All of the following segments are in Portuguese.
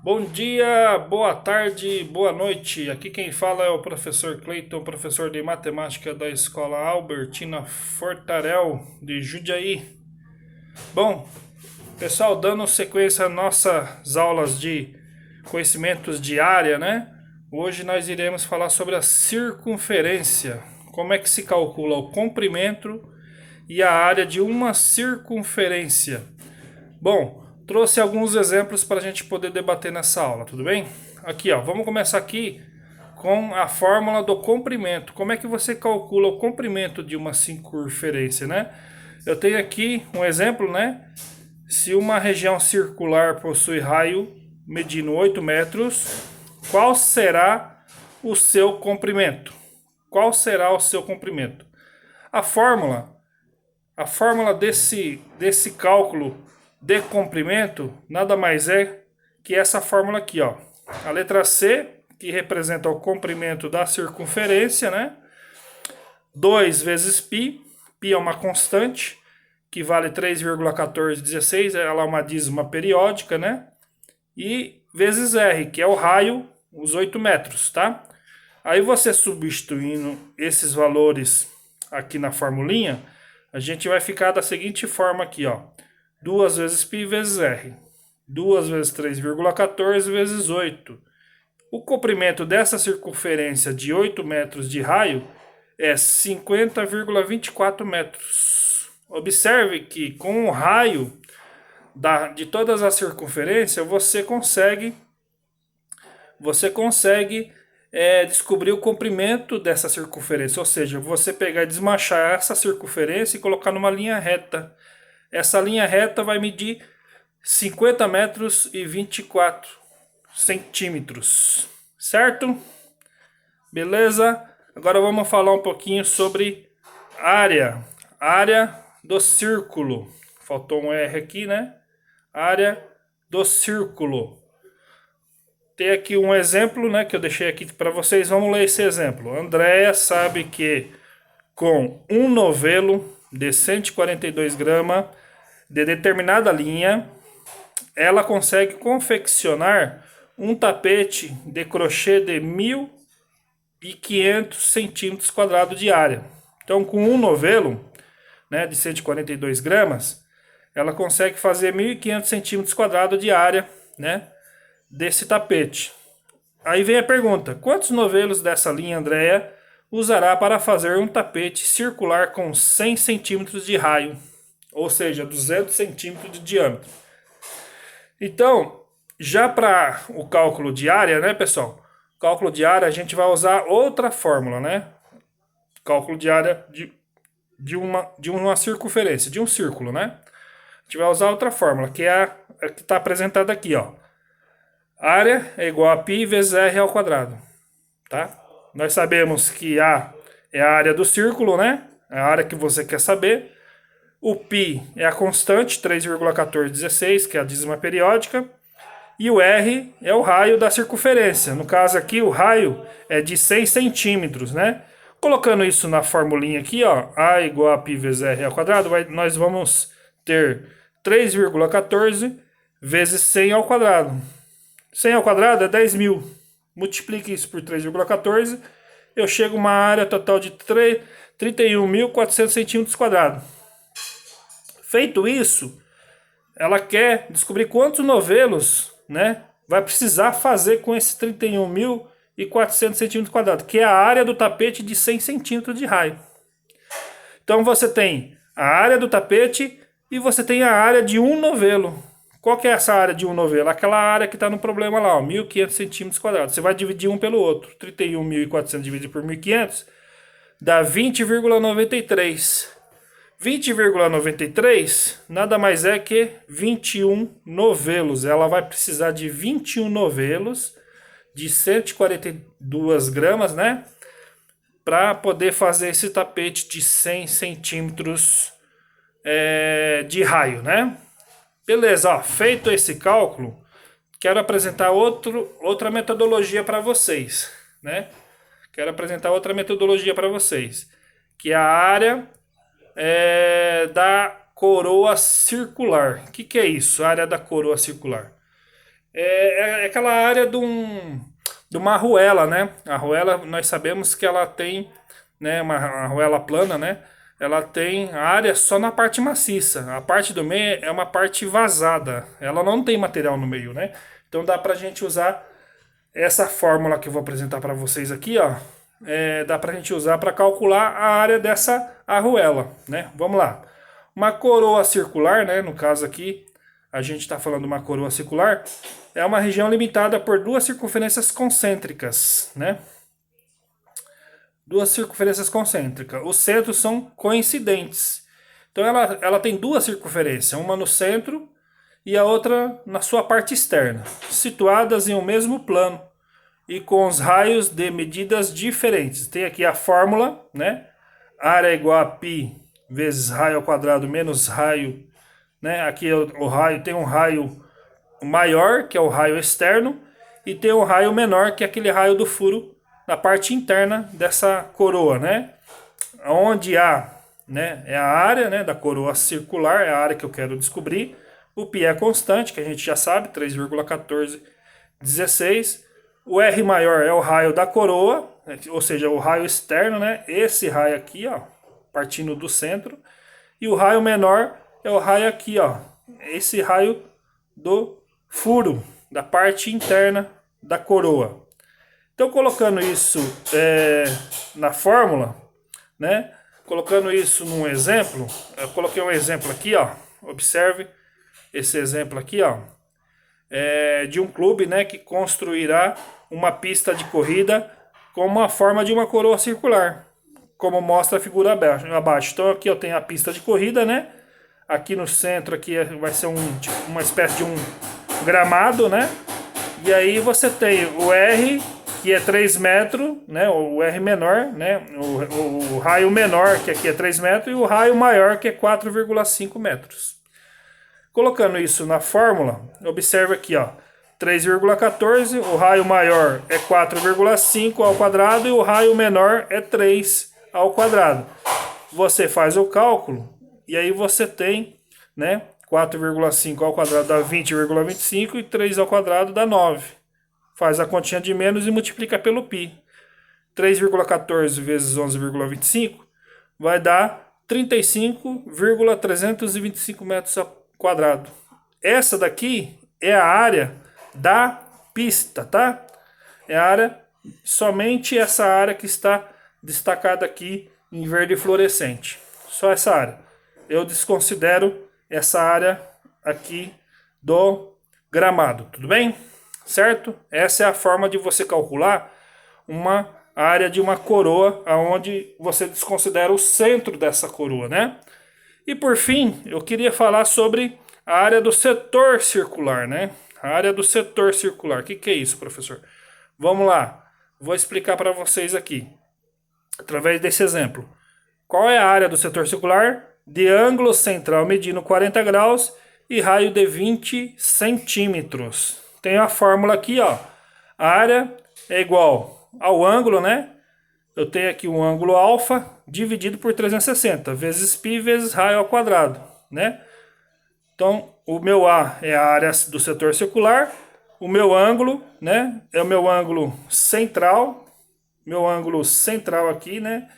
Bom dia, boa tarde, boa noite. Aqui quem fala é o professor Cleiton, professor de matemática da Escola Albertina Fortarel de Jundiaí. Bom, pessoal, dando sequência às nossas aulas de conhecimentos de área, né? Hoje nós iremos falar sobre a circunferência. Como é que se calcula o comprimento e a área de uma circunferência? Bom, trouxe alguns exemplos para a gente poder debater nessa aula, tudo bem? Aqui, ó, vamos começar aqui com a fórmula do comprimento. Como é que você calcula o comprimento de uma circunferência, né? Eu tenho aqui um exemplo, né? Se uma região circular possui raio medindo 8 metros, qual será o seu comprimento? Qual será o seu comprimento? A fórmula a fórmula desse cálculo de comprimento nada mais é que essa fórmula aqui, ó. A letra C, que representa o comprimento da circunferência, né? 2 vezes π, π é uma constante, que vale 3,1416, ela é uma dízima periódica, né? E vezes R, que é o raio, os 8 metros, tá? Aí você substituindo esses valores aqui na formulinha, a gente vai ficar da seguinte forma aqui, ó. 2 vezes π vezes R. 2 vezes 3,14 vezes 8. O comprimento dessa circunferência de 8 metros de raio é 50,24 metros. Observe que com o raio de todas as circunferências você consegue descobrir o comprimento dessa circunferência, ou seja, você pegar e desmanchar essa circunferência e colocar numa linha reta. Essa linha reta vai medir 50 metros e 24 centímetros, certo? Beleza? Agora vamos falar um pouquinho sobre área. Área do círculo. Faltou um R aqui, né? Área do círculo. Tem aqui um exemplo, né, que eu deixei aqui para vocês. Vamos ler esse exemplo. Andréia sabe que com um novelo de 142 gramas de determinada linha, ela consegue confeccionar um tapete de crochê de 1.500 centímetros quadrados de área. Então, com um novelo, né, de 142 gramas, ela consegue fazer 1.500 centímetros quadrados de área, né, desse tapete. Aí vem a pergunta: quantos novelos dessa linha Andréia usará para fazer um tapete circular com 100 centímetros de raio, ou seja, 200 centímetros de diâmetro? Então, já para o cálculo de área, né, pessoal? Cálculo de área, a gente vai usar outra fórmula, né? Cálculo de área de uma circunferência, de um círculo, né? A gente vai usar outra fórmula, que é a que está apresentada aqui, ó. Área é igual a π vezes r ao quadrado, tá? Nós sabemos que A é a área do círculo, né? É a área que você quer saber. O π é a constante, 3,1416, que é a dízima periódica. E o R é o raio da circunferência. No caso aqui, o raio é de 6 centímetros, né? Colocando isso na formulinha aqui, ó, A igual a π vezes R ao quadrado, nós vamos ter 3,14 vezes 100 ao quadrado. 100 ao quadrado é 10.000. Multiplique isso por 3,14. Eu chego a uma área total de 31.400 centímetros quadrados. Feito isso, ela quer descobrir quantos novelos, né, vai precisar fazer com esses 31.400 centímetros quadrados, que é a área do tapete de 100 centímetros de raio. Então você tem a área do tapete e você tem a área de um novelo. Qual que é essa área de um novelo? Aquela área que está no problema lá, ó, 1.500 centímetros quadrados. Você vai dividir um pelo outro. 31.400 dividido por 1.500 dá 20,93. 20,93 nada mais é que 21 novelos. Ela vai precisar de 21 novelos de 142 gramas, né? Para poder fazer esse tapete de 100 centímetros de raio, né? Beleza, ó, feito esse cálculo, quero apresentar outra metodologia para vocês, né? Quero apresentar outra metodologia para vocês, que é a área da coroa circular. O que é isso, a área da coroa circular? É aquela área de uma arruela, né? A arruela, nós sabemos que ela tem, né, uma arruela plana, né? Ela tem área só na parte maciça. A parte do meio é uma parte vazada. Ela não tem material no meio, né? Então dá pra gente usar essa fórmula que eu vou apresentar para vocês aqui, ó. Dá pra gente usar para calcular a área dessa arruela, né? Vamos lá. Uma coroa circular, né? No caso aqui, a gente está falando de uma coroa circular, é uma região limitada por duas circunferências concêntricas, né? Duas circunferências concêntricas. Os centros são coincidentes. Então ela tem duas circunferências, uma no centro e a outra na sua parte externa, situadas em um mesmo plano e com os raios de medidas diferentes. Tem aqui a fórmula, né? Área é igual a π vezes raio ao quadrado menos raio, né? Aqui o raio tem um raio maior, que é o raio externo, e tem um raio menor, que é aquele raio do furo na parte interna dessa coroa, né? Onde há, né, é a área, né, da coroa circular, é a área que eu quero descobrir. O π é constante, que a gente já sabe, 3,1416. O R maior é o raio da coroa, ou seja, o raio externo, né? Esse raio aqui, ó, partindo do centro. E o raio menor é o raio aqui, ó. Esse raio do furo, da parte interna da coroa. Então, colocando isso na fórmula, né? Colocando isso num exemplo, eu coloquei um exemplo aqui, ó. Observe esse exemplo aqui, ó. De um clube, né, que construirá uma pista de corrida com uma forma de uma coroa circular, como mostra a figura abaixo. Então aqui eu tenho a pista de corrida, né? Aqui no centro aqui vai ser uma espécie de um gramado, né? E aí você tem o R, que é 3 metros, né? O R menor, né? O raio menor, que aqui é 3 metros, e o raio maior, que é 4,5 metros. Colocando isso na fórmula, observe aqui, ó, 3,14, o raio maior é 4,5 ao quadrado e o raio menor é 3 ao quadrado. Você faz o cálculo e aí você tem, né, 4,5 ao quadrado dá 20,25 e 3 ao quadrado dá 9. Faz a continha de menos e multiplica pelo π. 3,14 vezes 11,25 vai dar 35,325 metros quadrado. Essa daqui é a área da pista, tá? É a área, somente essa área que está destacada aqui em verde fluorescente. Só essa área. Eu desconsidero essa área aqui do gramado, tudo bem? Certo? Essa é a forma de você calcular uma área de uma coroa, aonde você desconsidera o centro dessa coroa, né? E por fim, eu queria falar sobre a área do setor circular, né? A área do setor circular. O que é isso, professor? Vamos lá. Vou explicar para vocês aqui, através desse exemplo. Qual é a área do setor circular? De ângulo central medindo 40 graus e raio de 20 centímetros. Tem a fórmula aqui, ó. A área é igual ao ângulo, né? Eu tenho aqui um ângulo alfa dividido por 360, vezes π vezes raio ao quadrado, né? Então, o meu A é a área do setor circular, o meu ângulo, né, é o meu ângulo central aqui, né?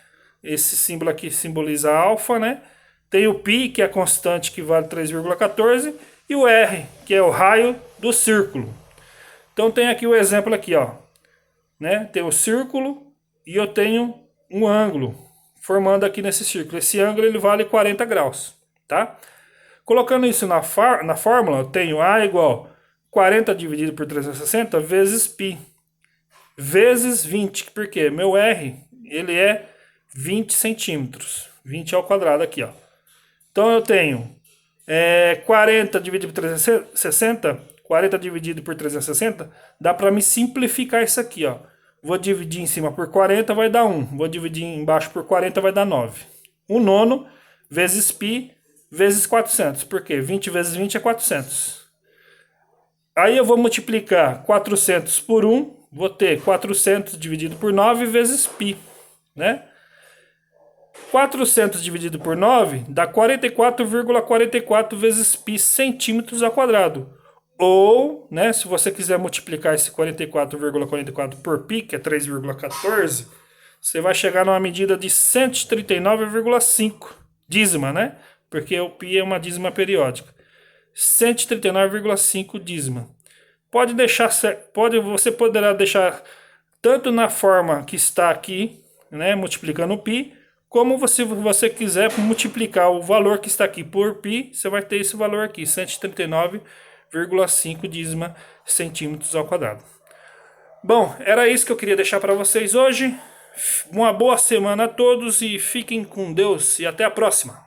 Esse símbolo aqui simboliza alfa, né? Tem o π, que é a constante que vale 3,14, e o R, que é o raio do círculo. Então tem aqui o exemplo aqui, ó, né? Tem o círculo e eu tenho um ângulo formando aqui nesse círculo. Esse ângulo ele vale 40 graus, tá? Colocando isso na fórmula, eu tenho A igual 40 dividido por 360 vezes π, vezes 20, porque meu R ele é 20 centímetros, 20 ao quadrado aqui, ó. Então eu tenho 40 dividido por 360, 40 dividido por 360, dá para me simplificar isso aqui, ó. Vou dividir em cima por 40, vai dar 1. Vou dividir embaixo por 40, vai dar 9. 1/9 vezes π vezes 400. Por quê? 20 vezes 20 é 400. Aí eu vou multiplicar 400 por 1. Vou ter 400 dividido por 9 vezes π, né? 400 dividido por 9 dá 44,44 vezes π centímetros ao quadrado. Ou, né, se você quiser multiplicar esse 44,44 por π, que é 3,14, você vai chegar numa medida de 139,5 dízima, né? Porque o π é uma dízima periódica. 139,5 dízima. Você poderá deixar tanto na forma que está aqui, né, multiplicando o π, como se você quiser multiplicar o valor que está aqui por π, você vai ter esse valor aqui, 139,5 dízima centímetros ao quadrado. Bom, era isso que eu queria deixar para vocês hoje. Uma boa semana a todos e fiquem com Deus e até a próxima.